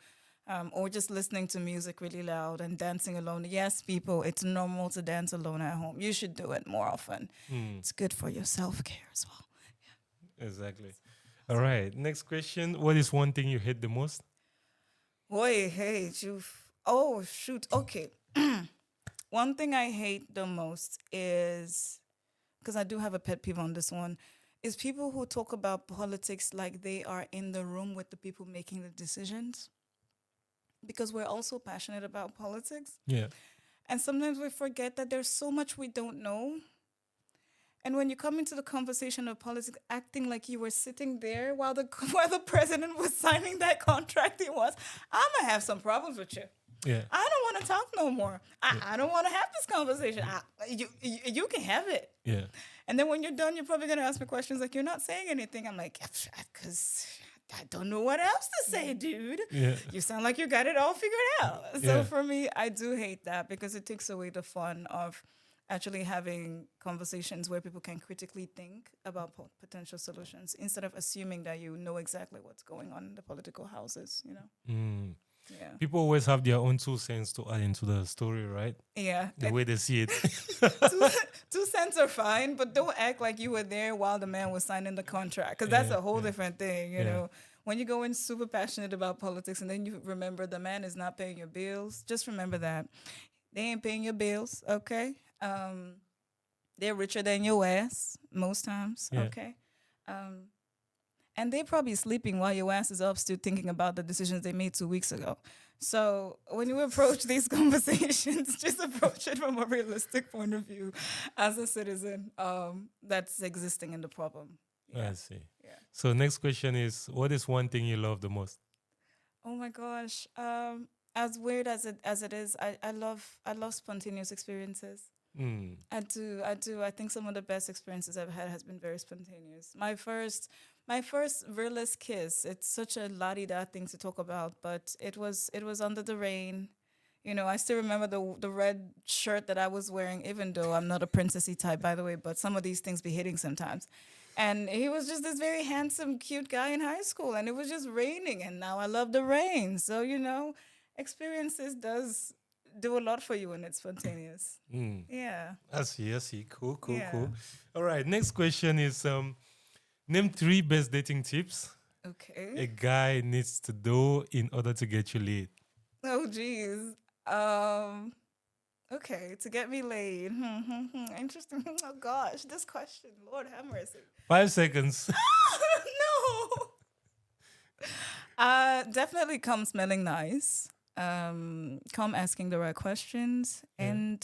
or just listening to music really loud and dancing alone. Yes, people, it's normal to dance alone at home. You should do it more often. It's good for your self-care as well. Exactly. All right. Next question. What is one thing you hate the most? Boy, hey, Oh, shoot. Okay. One thing I hate the most is, because I do have a pet peeve on this one, is people who talk about politics like they are in the room with the people making the decisions. Because we're also passionate about politics. Yeah. And sometimes we forget that there's so much we don't know. And when you come into the conversation of politics, acting like you were sitting there while the while the president was signing that contract, I'm gonna have some problems with you. Yeah. I don't want to talk no more. Yeah. I don't want to have this conversation. You can have it. Yeah. And then when you're done, you're probably gonna ask me questions like, "You're not saying anything." I'm like, "Because I don't know what else to say, dude. Yeah. You sound like you got it all figured out." So Yeah. for me, I do hate that because it takes away the fun of actually having conversations where people can critically think about potential solutions instead of assuming that you know exactly what's going on in the political houses, you know? Mm. Yeah. People always have their own 2 cents to add into the story, right? Yeah. The way they see it. two, 2 cents are fine, but don't act like you were there while the man was signing the contract, because that's Yeah, a whole yeah. different thing, you Yeah. know. When you go in super passionate about politics and then you remember the man is not paying your bills, just remember that. They ain't paying your bills, okay? They're richer than your ass most times, Yeah. okay? Um, and they're probably sleeping while your ass is up still thinking about the decisions they made 2 weeks ago. So when you approach these conversations, just approach it from a realistic point of view as a citizen that's existing in the problem. I see. Yeah. So next question is, what is one thing you love the most? Oh my gosh. As weird as it is, I love spontaneous experiences. Mm. I do. I think some of the best experiences I've had has been very spontaneous. My first realist kiss. It's such a la-di-da thing to talk about, but it was under the rain. You know, I still remember the red shirt that I was wearing, even though I'm not a princessy type, by the way. But some of these things be hitting sometimes. And he was just this very handsome, cute guy in high school, and it was just raining, and now I love the rain. So experiences does do a lot for you when it's spontaneous. Mm. Yeah. I see. Cool. Yeah. All right. Next question is, name 3 best dating tips a Okay. guy needs to do in order to get you laid. Oh, geez. Okay, to get me laid. Interesting. Oh gosh, this question. Lord have mercy. 5 seconds. No. Definitely come smelling nice. Come asking the right questions, Yeah. and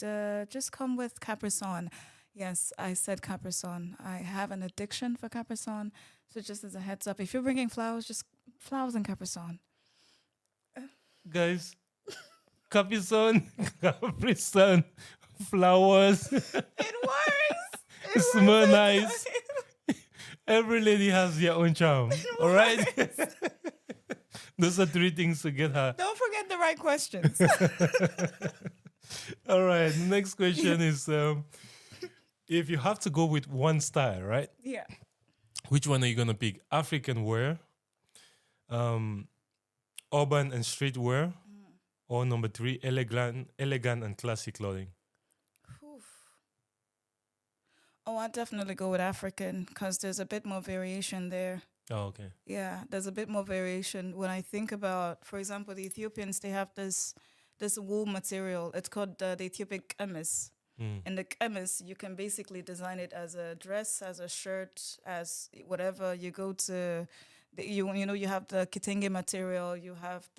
just come with Capri Sun. Yes, I said Capri Sun. I have an addiction for Capri Sun. So just as a heads up, if you're bringing flowers, just flowers and Capri Sun. Guys, Capri Sun, flowers, It works. It smell works. nice. Every lady has their own charm. All right? Those are 3 things to get her. Don't forget the right questions. All right. Next question is, if you have to go with one style, right? Yeah. Which one are you gonna pick? African wear, urban and street wear, or number 3, elegant and classic clothing? Oof. Oh, I'd definitely go with African because there's a bit more variation there. Oh, okay. Yeah, there's a bit more variation. When I think about, for example, the Ethiopians, they have this wool material. It's called the Ethiopian kamis. Mm. And the kamis, you can basically design it as a dress, as a shirt, as whatever. You go to, you have the kitenge material. You have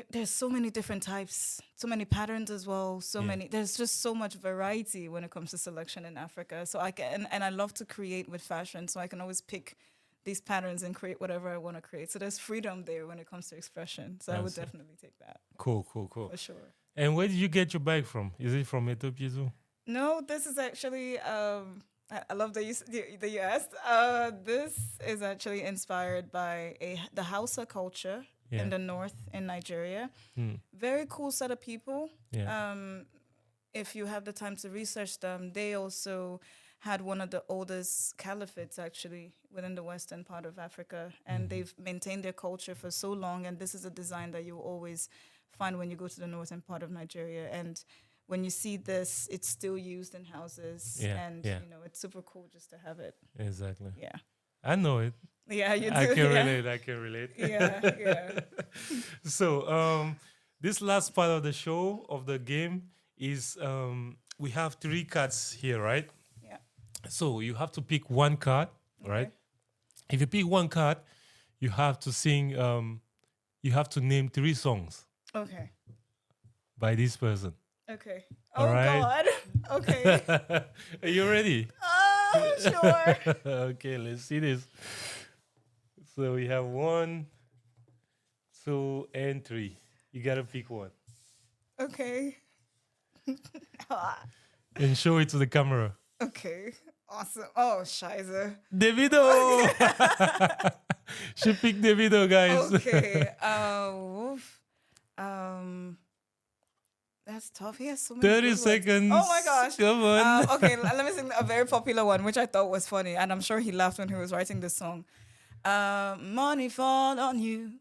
there's so many different types, so many patterns as well. Yeah. There's just so much variety when it comes to selection in Africa. So I can, and I love to create with fashion. So I can always pick these patterns and create whatever I want to create. So there's freedom there when it comes to expression. So I would see. definitely take that Cool. for sure. And where did you get your bag from? Is it from Ethiopia too? No, this is actually, I love that you asked. This is actually inspired by the Hausa culture in the north in Nigeria. Mm. Very cool set of people. Yeah. If you have the time to research them, they also had one of the oldest caliphates actually within the western part of Africa, and they've maintained their culture for so long. And this is a design that you always find when you go to the northern part of Nigeria. And when you see this, it's still used in houses, Yeah, and yeah. it's super cool just to have it. Exactly. Yeah. I know it. Yeah, you I do. can Yeah. relate. I can relate. Yeah, yeah. So, this last part of the show of the game is we have three cards here, right? Yeah. So you have to pick one card, right? Okay. If you pick one card, you have to sing. You have to name three songs Okay. by this person. Okay. All Oh right. God. Okay. Are you ready? Sure. Okay, let's see this. So we have one, two, and three. You gotta pick one Okay. Ah, and show it to the camera. okay. Awesome. Oh, Shiza. Davido. She picked Davido, guys. Okay. Woof. Um, that's tough. He has so many 30 good ones. seconds. Oh my gosh. Come on. Okay, let me sing a very popular one, which I thought was funny, and I'm sure he laughed when he was writing this song. Money fall on you,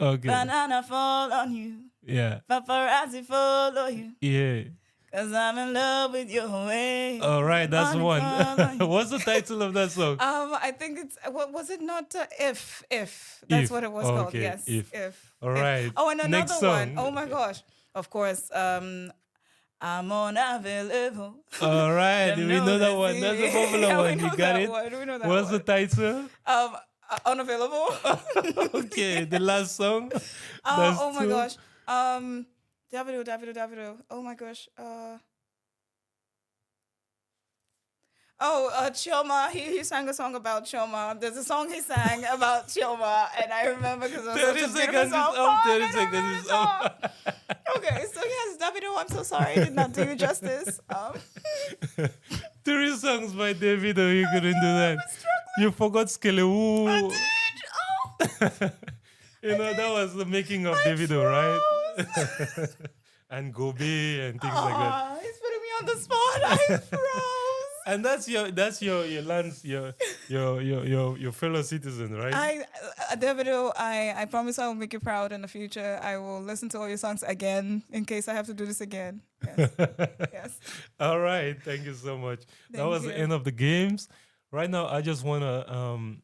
Okay. banana fall on you, Yeah. paparazzi follow you, Yeah. 'cause I'm in love with your way. All right, that's Money one. fall on you. What's the title of that song? I think it's what was it not if that's If. what it was called. Okay, Yes, If. All If. right. Oh, and another Next one. song. Oh my gosh! Of course. I'm unavailable. All right, we know that one. That's a popular Yeah, we one. know You got that it. one. We know that What's the one. title? Unavailable. Okay, the last song. That's Oh my two. gosh. Davido. Oh my gosh. Chioma. He sang a song about Chioma. There's a song he sang about Chioma, and I remember because it was 30 such a beautiful seconds is song. up. Fuck, 30 I don't seconds remember is the song. up. Okay, so yes, Davido. I'm so sorry, I did not do you justice. 3 songs by Davido. You couldn't do that. You forgot Skelewu. Dude, oh, You know, that was the making of Davido, right? And Gobe and things like that. aw, he's putting me on the spot. I froze. And that's your lands your fellow citizen, right? Davido, I promise I will make you proud in the future. I will listen to all your songs again in case I have to do this again. Yes. Yes. All right, thank you so much. That Thank was you. the end of the games. Right now, I just wanna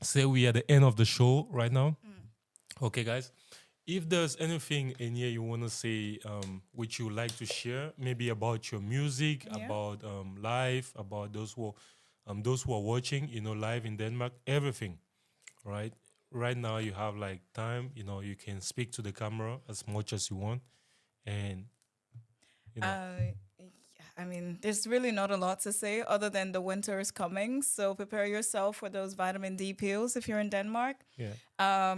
say we are at the end of the show right now. Okay, guys. If there's anything in here you wanna say, which you like to share, maybe about your music, Yeah. about life, about those who are watching, live in Denmark, everything, right? Right now, you have like time. You can speak to the camera as much as you want, and you know. I mean, there's really not a lot to say other than the winter is coming. So prepare yourself for those vitamin D pills if you're in Denmark. Yeah.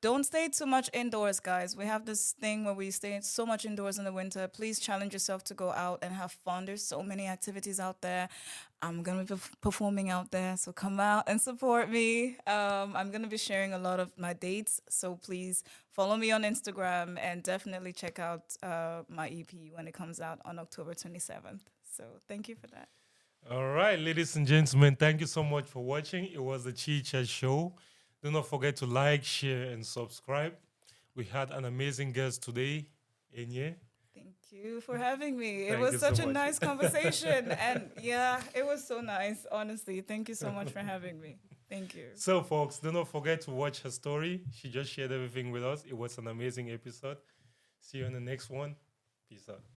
Don't stay too much indoors, guys. We have this thing where we stay so much indoors in the winter. Please challenge yourself to go out and have fun. There's so many activities out there. I'm going to be performing out there, so come out and support me. I'm going to be sharing a lot of my dates, so please follow me on Instagram and definitely check out my EP when it comes out on October 27th. So thank you for that. All right, ladies and gentlemen, thank you so much for watching. It was the Chi Chat Show. Do not forget to like, share, and subscribe. We had an amazing guest today, Énie. Thank you for having me. It Thank was you such so a much. nice conversation. And yeah, it was so nice, honestly. Thank you so much for having me. Thank you. So, folks, do not forget to watch her story. She just shared everything with us. It was an amazing episode. See you in the next one. Peace out.